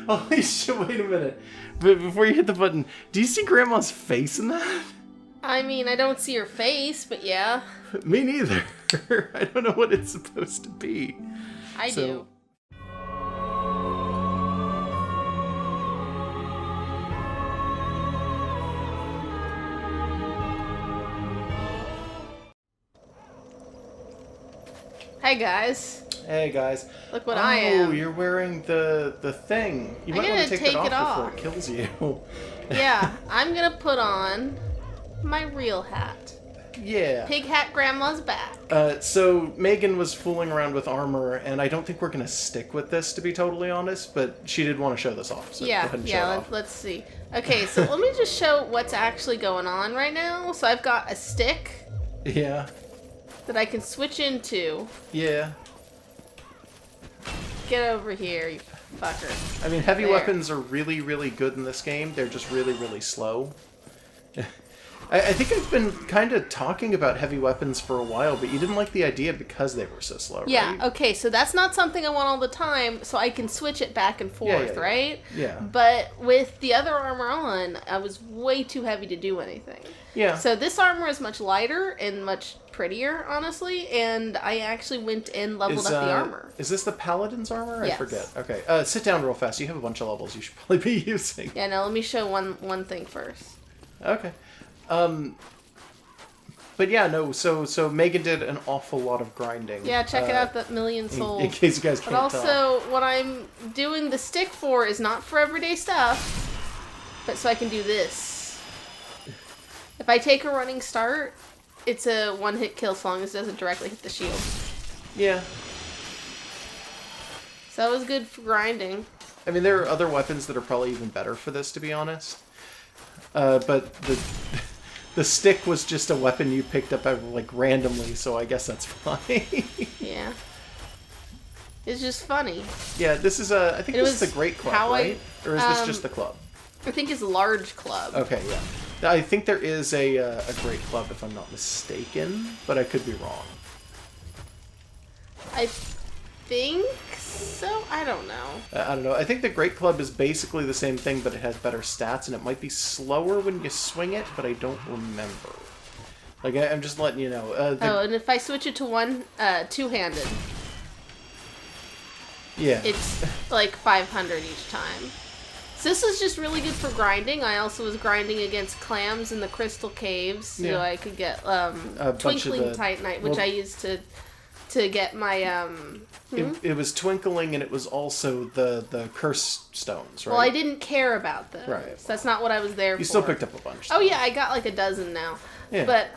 Holy shit, wait a minute. But before you hit the button, do you see Grandma's face in that? I mean, I don't see her face, but yeah. Me neither. I don't know what it's supposed to be. I do. Hey guys. Hey guys. Look what I am. Oh, you're wearing the thing. You might want to take it off before it kills you. Yeah, I'm gonna put on my real hat. Yeah. Pig hat grandma's back. So Megan was fooling around with armor, and I don't think we're gonna stick with this, to be totally honest, but she did want to show this off. So Let's see. Okay, so let me just show what's actually going on right now. So I've got a stick. Yeah. That I can switch into. Yeah. Get over here, you fucker. I mean, heavy weapons are really, really good in this game. They're just really, really slow. I think I've been kind of talking about heavy weapons for a while, but you didn't like the idea because they were so slow, yeah, right? Okay, so that's not something I want all the time, so I can switch it back and forth, right? Yeah. But with the other armor on, I was way too heavy to do anything. Yeah. So this armor is much lighter and much prettier, honestly, and I actually went and leveled up the armor. Is this the Paladin's armor? Yes. I forget. Okay, sit down real fast. You have a bunch of levels you should probably be using. Yeah, now let me show one thing first. Okay. But yeah, no, so Megan did an awful lot of grinding. Yeah, check it out, that million souls. In case you guys can't tell. But also, what I'm doing the stick for is not for everyday stuff, but so I can do this. If I take a running start, it's a one-hit kill so long as it doesn't directly hit the shield. Yeah. So that was good for grinding. I mean, there are other weapons that are probably even better for this, to be honest. But the stick was just a weapon you picked up like randomly, so I guess that's fine. Yeah. It's just funny. Yeah, this is I think this is the Great Club, right? Or is this just the club? I think it's a large club. Okay, yeah. I think there is a Great Club, if I'm not mistaken, but I could be wrong. I think so? I don't know. I don't know. I think the Great Club is basically the same thing, but it has better stats, and it might be slower when you swing it, but I don't remember. Like, I'm just letting you know. And if I switch it to one, two-handed, yeah, it's like 500 each time. So this is just really good for grinding. I also was grinding against clams in the crystal caves, so I could get Twinkling Titanite, which I used to get my It was Twinkling, and it was also the curse stones, right? Well, I didn't care about those. Right. So that's not what I was there for. You still picked up a bunch. Oh yeah, I got like a dozen now. Yeah. But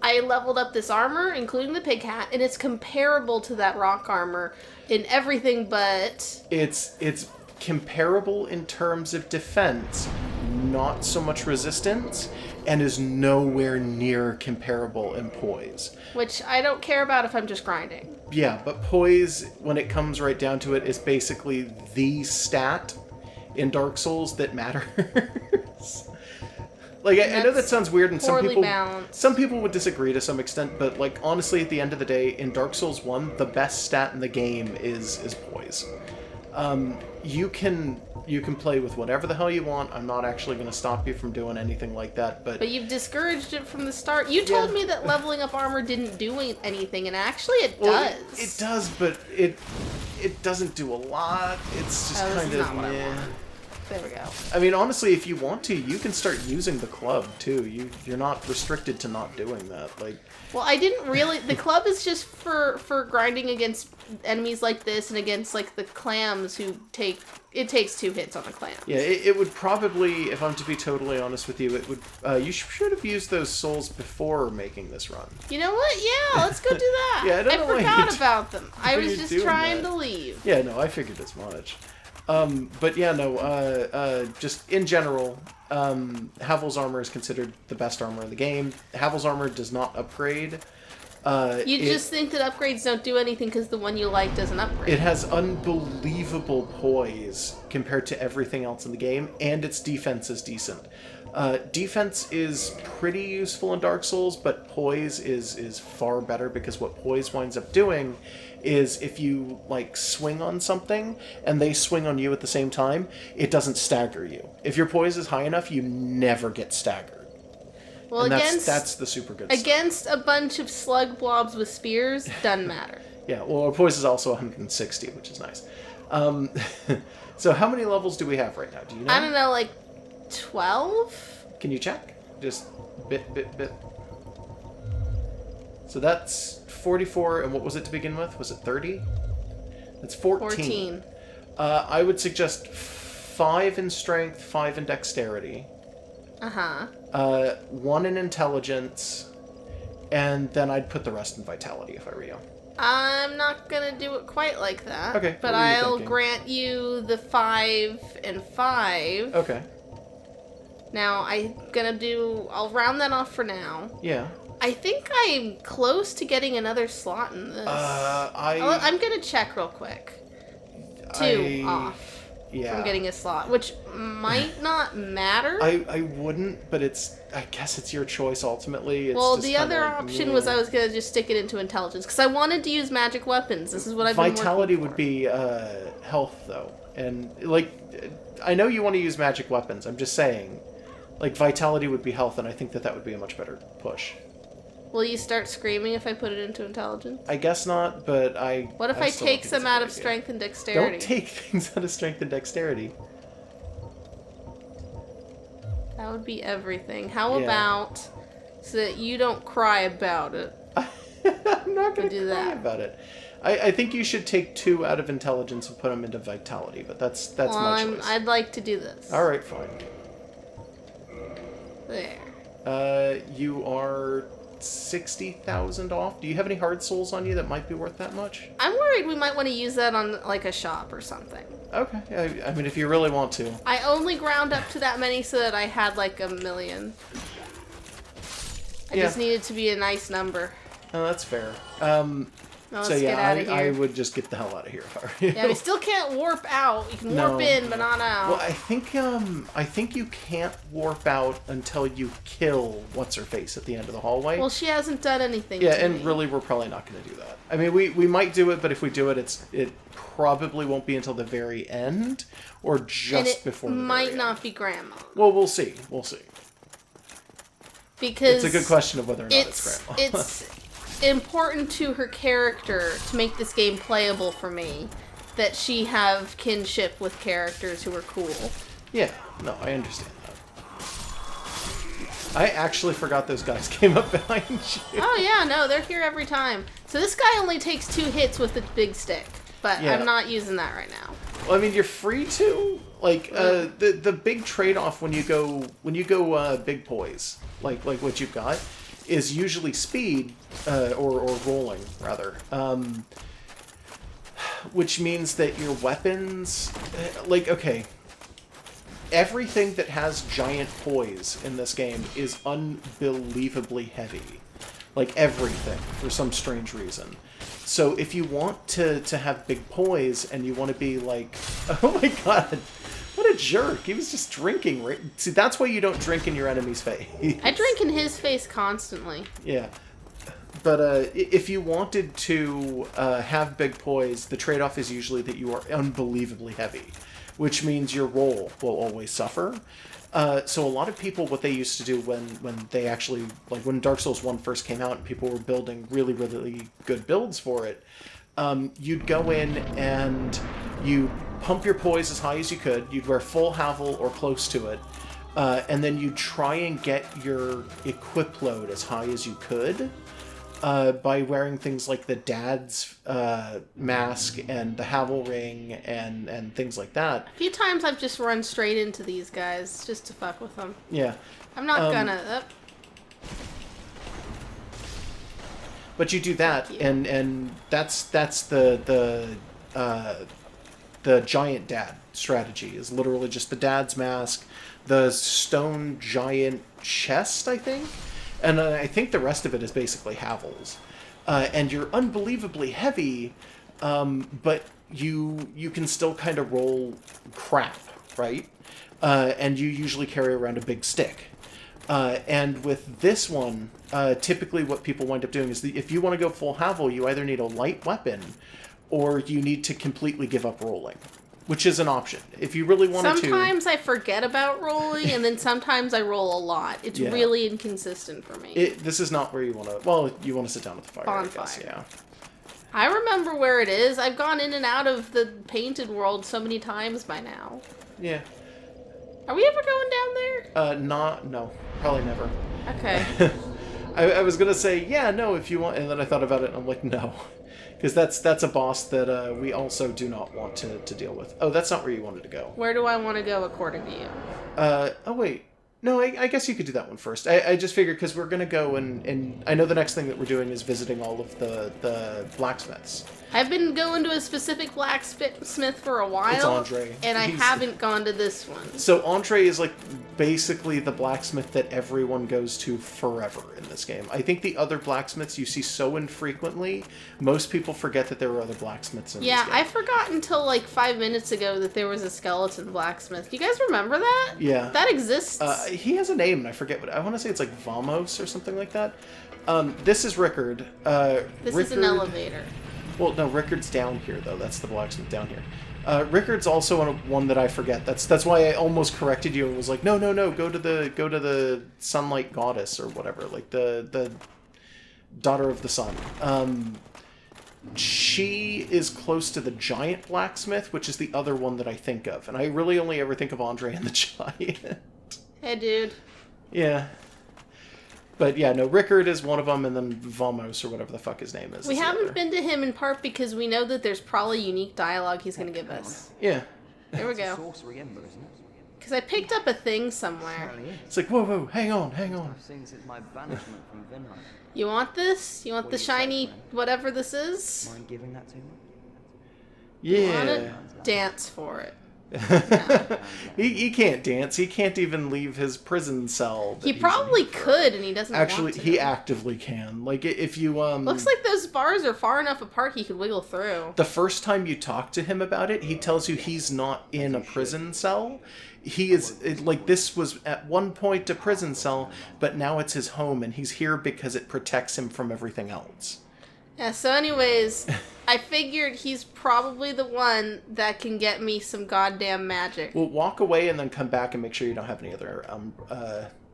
I leveled up this armor, including the pig hat, and it's comparable to that rock armor in everything but... It's comparable in terms of defense, not so much resistance, and is nowhere near comparable in poise. Which I don't care about if I'm just grinding. Yeah, but poise, when it comes right down to it, is basically the stat in Dark Souls that matters. Like, I know that sounds weird, and some people would disagree to some extent, but like honestly, at the end of the day, in Dark Souls 1, the best stat in the game is poise. You can play with whatever the hell you want. I'm not actually going to stop you from doing anything like that, but you've discouraged it from the start. You told me that leveling up armor didn't do anything, and actually it does. It does, but it doesn't do a lot. It's just kind of meh. There we go. I mean, honestly, if you want to, you can start using the club too. You're not restricted to not doing that. Like, well, I didn't really. The club is just for grinding against enemies like this and against like the clams who take. It takes 2 hits on a clam. Yeah, it would probably, if I'm to be totally honest with you, it would. You should have used those souls before making this run. You know what? Yeah, let's go do that. Yeah, I forgot about them. I was just trying to leave. Yeah, no, I figured as much. But yeah, no, just in general, Havel's armor is considered the best armor in the game. Havel's armor does not upgrade. You just think that upgrades don't do anything because the one you like doesn't upgrade. It has unbelievable poise compared to everything else in the game, and its defense is decent. Defense is pretty useful in Dark Souls, but poise is far better, because what poise winds up doing is if you like swing on something and they swing on you at the same time, it doesn't stagger you. If your poise is high enough, you never get staggered. Well, and that's the super good stuff. Against a bunch of slug blobs with spears, doesn't matter. Yeah, well, our poise is also 160, which is nice. So how many levels do we have right now? Do you know? I don't know, like 12? Can you check? Just bit. So that's 44, and what was it to begin with? Was it 30? That's 14. I would suggest 5 in strength, 5 in dexterity. 1 in intelligence, and then I'd put the rest in vitality if I were you. I'm not gonna do it quite like that. Okay. But I'll grant you the 5 and 5. Okay. Now, I'll round that off for now. Yeah. I think I'm close to getting another slot in this. I'm gonna check real quick. 2 off. Yeah. From getting a slot, which might not matter. I wouldn't, but I guess it's your choice ultimately. It's well, the other option was I was going to just stick it into intelligence, because I wanted to use magic weapons. This is what I've been working for. Vitality would be health, though. And, like, I know you want to use magic weapons. I'm just saying, like, vitality would be health, and I think that would be a much better push. Will you start screaming if I put it into intelligence? I guess not, but What if I take some out of strength and dexterity? Don't take things out of strength and dexterity. That would be everything. How about so that you don't cry about it? I'm not going to cry about it. I think you should take 2 out of intelligence and put them into vitality, but that's my choice. I'd like to do this. All right, fine. There. You are 60,000 off. Do you have any hard souls on you that might be worth that much? I'm worried we might want to use that on like a shop or something. Okay. I mean, if you really want to. I only ground up to that many so that I had like 1 million. I just needed to be a nice number. Oh, that's fair. Let's get out of here. I would just get the hell out of here if I were you. Yeah, we still can't warp out. You can warp in, but not out. Well, I think you can't warp out until you kill what's-her-face at the end of the hallway. Well, she hasn't done anything to me. Really, we're probably not going to do that. I mean, we might do it, but if we do it, it probably won't be until the very end, or just before the very end. Might not be Grandma. Well, we'll see. We'll see. Because it's a good question of whether or not it's Grandma. It's important to her character to make this game playable for me that she have kinship with characters who are cool. Yeah, no, I understand that. I actually forgot those guys came up behind you. Oh yeah, no, they're here every time. So this guy only takes 2 hits with the big stick, but I'm not using that right now. Well, I mean, you're free to. Like the big trade-off when you go big poise, like what you've got, is usually speed, or rolling, rather. Which means that your weapons... everything that has giant poise in this game is unbelievably heavy. Like, everything, for some strange reason. So if you want to have big poise, and you want to be like... Oh my god! What a jerk. He was just drinking. Right? See, that's why you don't drink in your enemy's face. I drink in his face constantly. Yeah. But if you wanted to have big poise, the trade-off is usually that you are unbelievably heavy, which means your roll will always suffer. So a lot of people, what they used to do when they actually, like when Dark Souls 1 first came out and people were building really, really good builds for it, you'd go in and you pump your poise as high as you could. You'd wear full Havel or close to it. And then you'd try and get your equip load as high as you could by wearing things like the Dad's mask and the Havel ring and things like that. A few times I've just run straight into these guys just to fuck with them. Yeah. I'm not gonna... But you do that, and that's the giant dad strategy, is literally just the Dad's mask, the stone giant chest, I think, and I think the rest of it is basically Havels. And you're unbelievably heavy, but you can still kind of roll crap. right? And you usually carry around a big stick. And with this one, typically what people wind up doing is if you want to go full Havel, you either need a light weapon or you need to completely give up rolling, which is an option. If you really wanted Sometimes I forget about rolling, and then sometimes I roll a lot. It's really inconsistent for me. This is not where you want to... Well, you want to sit down with the fire, Bonfire. I guess, yeah. I remember where it is. I've gone in and out of the painted world so many times by now. Yeah. Are we ever going down there? No. Probably never. Okay. I was going to say, yeah, no, if you want... And then I thought about it, and I'm like, no. Because that's a boss that we also do not want to deal with. Oh, that's not where you wanted to go. Where do I want to go according to you? Oh, wait. No, I guess you could do that one first. I just figured because we're going to go and I know the next thing that we're doing is visiting all of the blacksmiths. I've been going to a specific blacksmith for a while. It's Andre. And I haven't gone to this one. So Andre is like basically the blacksmith that everyone goes to forever in this game. I think the other blacksmiths you see so infrequently, most people forget that there were other blacksmiths in this game. Yeah, I forgot until like 5 minutes ago that there was a skeleton blacksmith. Do you guys remember that? Yeah. That exists. He has a name, and I forget what... I want to say it's like Vamos or something like that. This is Rickard. This is an elevator. Well, no, Rickard's down here, though. That's the blacksmith down here. Rickard's also one that I forget. That's why I almost corrected you and was like, no, go to the sunlight goddess or whatever, like the daughter of the sun. She is close to the giant blacksmith, which is the other one that I think of, and I really only ever think of Andre and the giant. Hey, dude. Yeah. But yeah, no, Rickard is one of them, and then Vamos, or whatever the fuck his name is. We haven't been to him in part because we know that there's probably unique dialogue he's going to give us. Yeah. There we go. Because I picked up a thing somewhere. It's like, whoa, hang on. You want this? You want the shiny whatever this is? Mind giving that to me? Yeah. You want it? Dance for it. He can't dance. He can't even leave his prison cell. He probably could, and he doesn't Actually, want to. he actively can. Like, if you, Looks like those bars are far enough apart he could wiggle through. The first time you talk to him about it, he tells you he's not in a prison cell. He is, like, this was at one point a prison cell, but now it's his home, and he's here because it protects him from everything else. Yeah, so anyways, I figured he's probably the one that can get me some goddamn magic. Well, walk away and then come back and make sure you don't have any other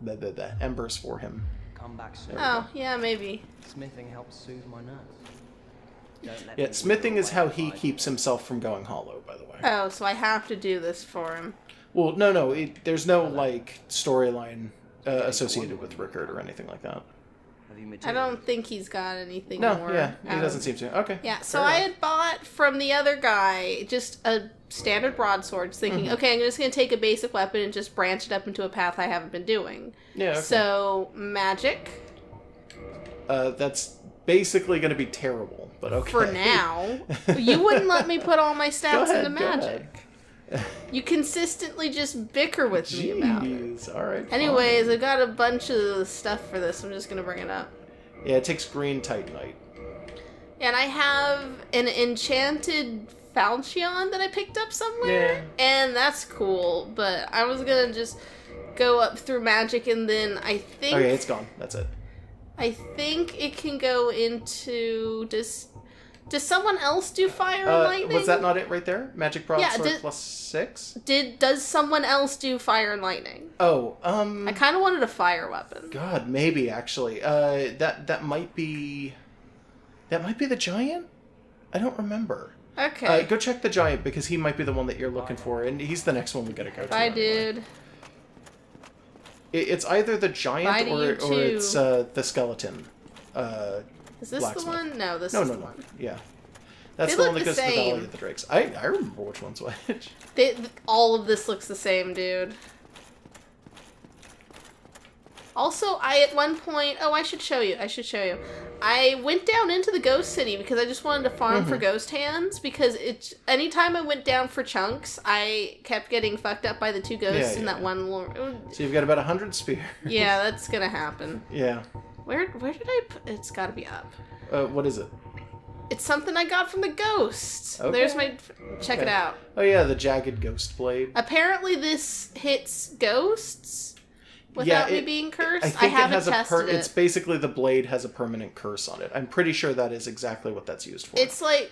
the embers for him. Come back soon. Oh, yeah, maybe. Smithing helps soothe my nerves. Yeah, smithing is how he keeps himself from going hollow, by the way. Oh, so I have to do this for him. Well, no, there's no, like, storyline associated with Rickard or anything like that. I don't think he's got anything more. No, yeah, he doesn't seem to. Okay. Yeah, so I had bought from the other guy just a standard broadsword, thinking, okay, I'm just going to take a basic weapon and just branch it up into a path I haven't been doing. Yeah, okay. So, magic. That's basically going to be terrible, but okay. For now. You wouldn't let me put all my stats into magic. You consistently just bicker with me about it. All right. Anyways, I've got a bunch of stuff for this. I'm just going to bring it up. Yeah, it takes green titanite. And I have an enchanted falchion that I picked up somewhere. Yeah. And that's cool. But I was going to just go up through magic and then I think... Okay, it's gone. That's it. I think it can go into... Does someone else do fire and lightning? Was that not it right there? Magic broadsword plus 6? Does someone else do fire and lightning? Oh, I kind of wanted a fire weapon. God, maybe actually. That might be the giant? I don't remember. Okay. Go check the giant because he might be the one that you're looking for, and he's the next one we gotta go to. Bye, dude. It's either the giant or it's the skeleton. Is this the one? No, this is the one. Yeah. That's the one that goes to the Valley of the Drakes. I remember which one's which. All of this looks the same, dude. Also, at one point... Oh, I should show you. I went down into the Ghost City because I just wanted to farm for ghost hands because anytime I went down for chunks, I kept getting fucked up by the two ghosts in that one... So you've got about 100 spears. Yeah, that's gonna happen. Yeah. Where did I put... It's gotta be up. What is it? It's something I got from the ghost. Okay. There's my... Check it out. Oh yeah, the jagged ghost blade. Apparently this hits ghosts without me being cursed. I haven't tested it. It's basically the blade has a permanent curse on it. I'm pretty sure that is exactly what that's used for. It's like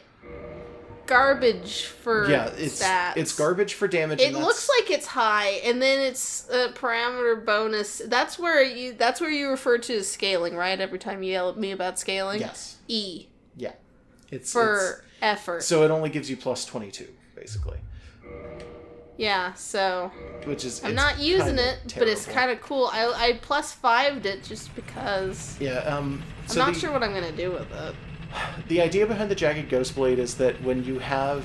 garbage for stats. It's garbage for damage. It looks like it's high, and then it's a parameter bonus. That's where you refer to as scaling, right? Every time you yell at me about scaling? Yes. E. Yeah. It's effort. So it only gives you plus 22, basically. Yeah, so... Which is... I'm not using it, but it's kind of cool. I plus 5'd it just because... Yeah, I'm not sure what I'm going to do with it. The idea behind the Jagged Ghost Blade is that when you have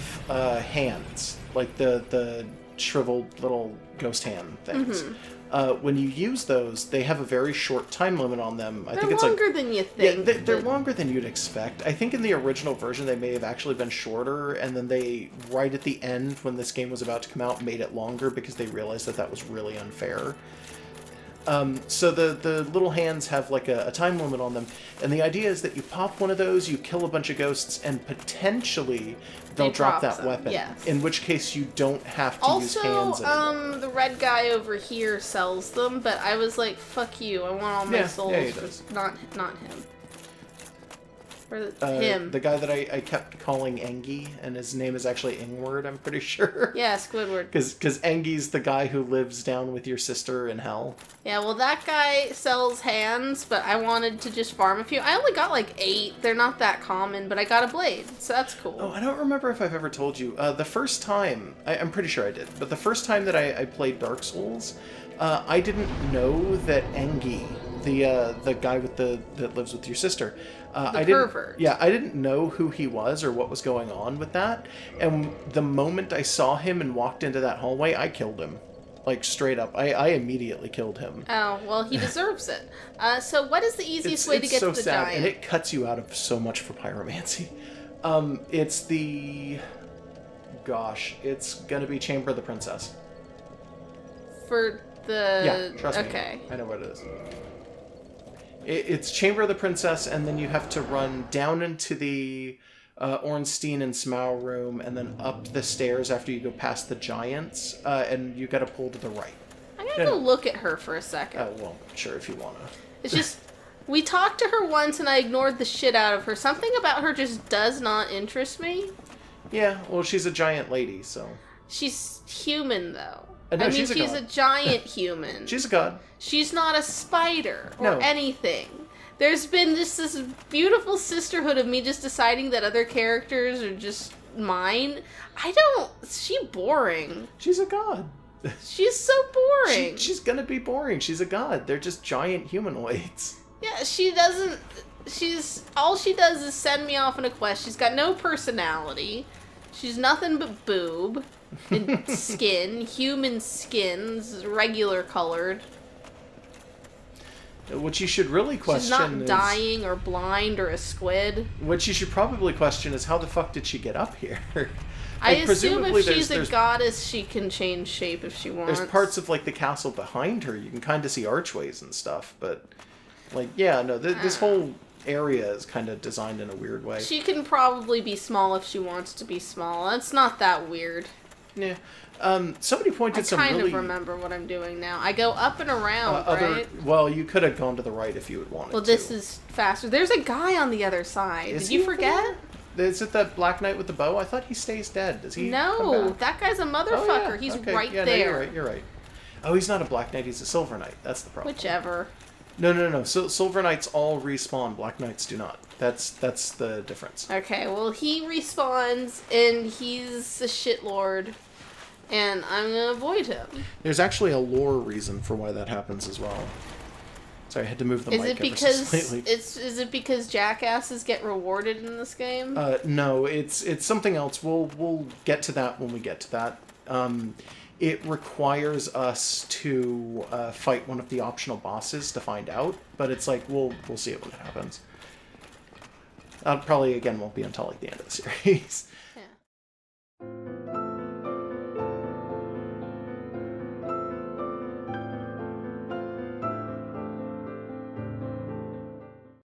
hands, like the shriveled little ghost hand things, when you use those, they have a very short time limit on them. I think it's longer than you think. Yeah, they're longer than you'd expect. I think in the original version they may have actually been shorter, and then they, right at the end when this game was about to come out, made it longer because they realized that was really unfair. So the little hands have like a time limit on them, and the idea is that you pop one of those, you kill a bunch of ghosts, and potentially they'll drop that weapon. Yes. In which case you don't have to use hands anymore. The red guy over here sells them, but I was like, fuck you, I want all my souls. Yeah, he does. Not him. Or him. The guy that I kept calling Engie, and his name is actually Ingward, I'm pretty sure. Yeah, Squidward. Because Engie's the guy who lives down with your sister in hell. Yeah, well, that guy sells hands, but I wanted to just farm a few. I only got like 8. They're not that common, but I got a blade, so that's cool. Oh, I don't remember if I've ever told you. The first time, I'm pretty sure I did, but the first time that I played Dark Souls, I didn't know that Engie, the guy that lives with your sister, pervert. I didn't know who he was or what was going on with that. And the moment I saw him and walked into that hallway, I killed him. Like, straight up. I immediately killed him. Oh, well, he deserves it. So what is the easiest way to get to the sad, giant? And it cuts you out of so much for pyromancy. It's the... Gosh, it's gonna be Chamber of the Princess. For the... Yeah, trust me. I know what it is. It's Chamber of the Princess, and then you have to run down into the Ornstein and Smaug room, and then up the stairs after you go past the giants, and you gotta pull to the right. I'm gonna go look at her for a second. Well, sure, if you wanna. It's just, we talked to her once, and I ignored the shit out of her. Something about her just does not interest me. Yeah, well, she's a giant lady, so... She's human, though. No, she's a giant human. She's a god. She's not a spider or anything. There's been just this beautiful sisterhood of me just deciding that other characters are just mine. She's boring. She's a god. She's so boring. She's gonna be boring. She's a god. They're just giant humanoids. Yeah, all she does is send me off on a quest. She's got no personality. She's nothing but boob. And skin, human skins, regular colored. What you should really question She's not dying or blind or a squid. What you should probably question is how the fuck did she get up here? I assume if she's a goddess, she can change shape if she wants. There's parts of like the castle behind her. You can kind of see archways and stuff, but like, yeah, no, this whole area is kind of designed in a weird way. She can probably be small if she wants to be small. It's not that weird. Yeah. Somebody pointed some really... I kind of remember what I'm doing now. I go up and around, right? Well, you could have gone to the right if you had wanted to. Well, this is faster. There's a guy on the other side. Did you forget? Is it that Black Knight with the bow? I thought he stays dead. Does he No, that guy's a motherfucker. Oh, yeah. He's right there. No, you're right. Oh, he's not a Black Knight. He's a Silver Knight. That's the problem. Whichever. No. So Silver Knights all respawn. Black Knights do not. That's the difference. Okay, well, he respawns, and he's a shitlord. And I'm gonna avoid him. There's actually a lore reason for why that happens as well. Sorry, I had to move the mic ever so slightly. Is it because jackasses get rewarded in this game? No, it's something else. We'll get to that when we get to that. It requires us to fight one of the optional bosses to find out, but it's like we'll see it when it happens. Probably again won't be until like the end of the series. Yeah.